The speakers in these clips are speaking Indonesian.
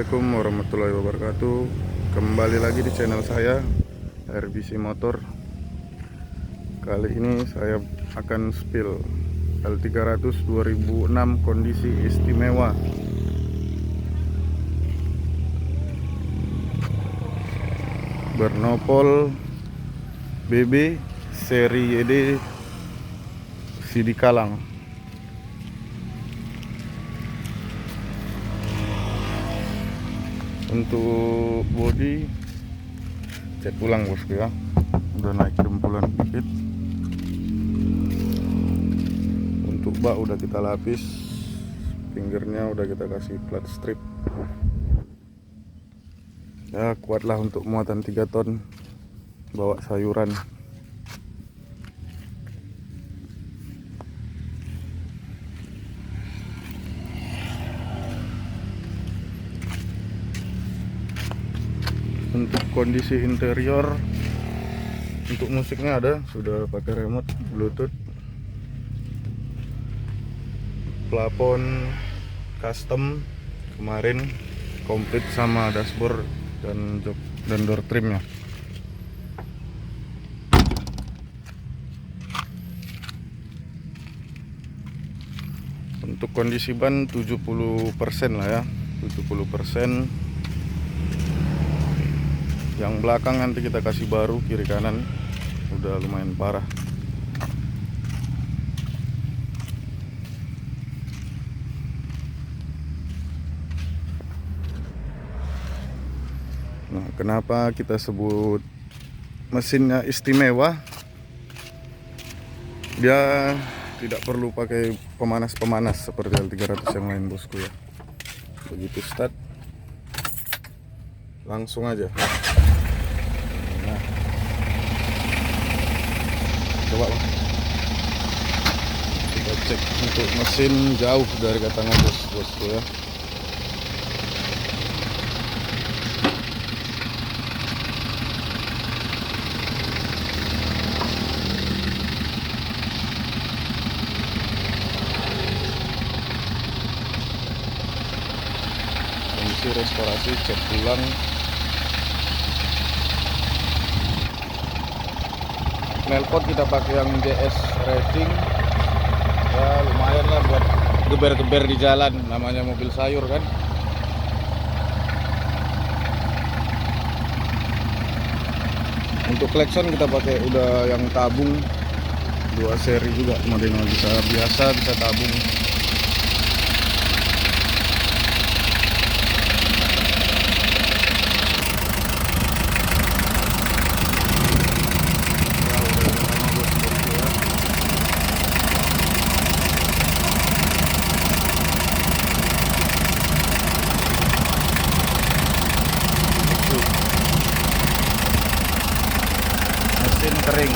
Assalamualaikum warahmatullahi wabarakatuh. Kembali lagi di channel saya, RBC Motor. Kali ini saya akan spill L300 2006 kondisi istimewa. Bernopol BB seri YD CD Kalang. Untuk bodi cat ulang bosku ya, udah naik dempulan dikit. Untuk bak udah kita lapis, pinggirnya udah kita kasih plat strip. Ya kuatlah untuk muatan 3 ton bawa sayuran. Untuk kondisi interior, untuk musiknya ada, sudah pakai remote Bluetooth. Plafon custom kemarin, komplit sama dashboard dan jok dan door trimnya. Untuk kondisi ban 70% lah ya, 70%. Yang belakang nanti kita kasih baru, kiri kanan udah lumayan parah. Nah, kenapa kita sebut mesinnya istimewa? Dia tidak perlu pakai pemanas-pemanas seperti L300 yang lain bosku ya. Begitu start langsung aja. Nah, coba bang, kita cek untuk mesin jauh dari kata ngobos bosku ya. Kondisi restorasi, cek ulang. Knalpot kita pakai yang GS Racing, ya lumayan lah buat geber-geber di jalan, namanya mobil sayur kan. Untuk klakson kita pakai udah yang tabung 2 seri juga, modelnya bisa biasa, bisa tabung. Mesin kering.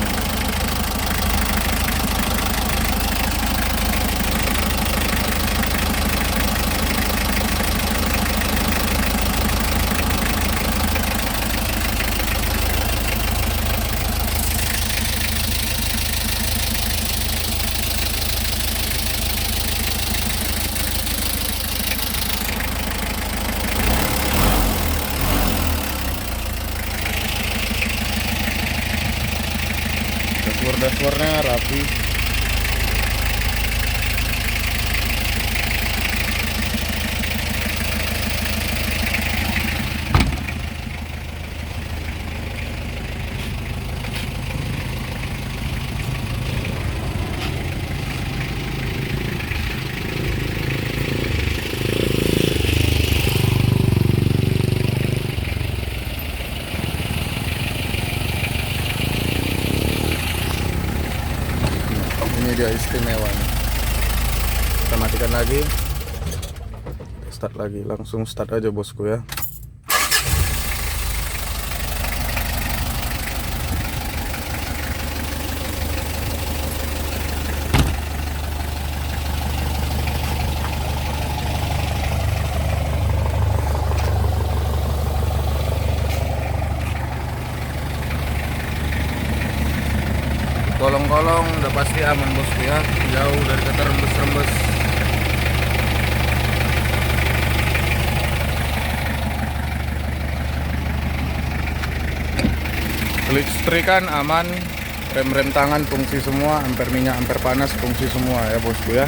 Dashboardnya rapi. Ini dia istimewanya. Kita matikan lagi, start lagi, langsung start aja bosku ya. Kolong-kolong udah pasti aman bosku ya, jauh dari kata rembes-rembes. Kelistrikan aman, rem tangan fungsi semua, ampere minyak, ampere panas fungsi semua ya bosku ya.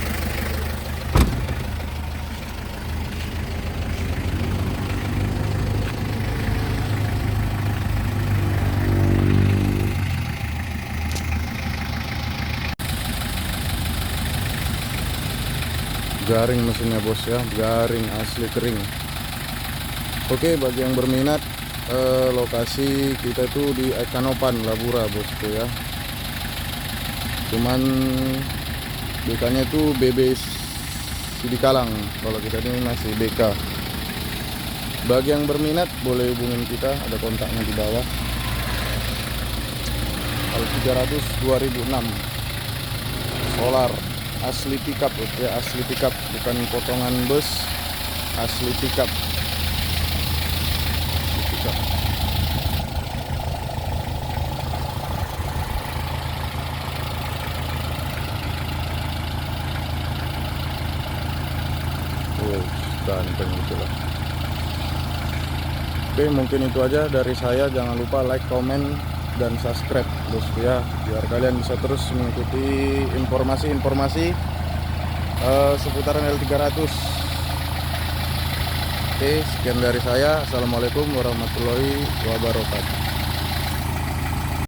Garing mesinnya bos ya, garing asli kering. Oke, bagi yang berminat, lokasi kita tuh di Ekanopan Labura bosku ya. Cuman BK-nya tuh BB Sidikalang, kalau kita ini masih BK. Bagi yang berminat boleh hubungin kita, ada kontaknya di bawah. Al300 2006 solar asli pickup ya, asli pickup bukan potongan bus, asli pickup. Ganteng gitu lah. Oke, mungkin itu aja dari saya. Jangan lupa like, komen, dan subscribe bosku ya, biar kalian bisa terus mengikuti informasi-informasi seputaran L300. Oke, sekian dari saya. Assalamualaikum warahmatullahi wabarakatuh.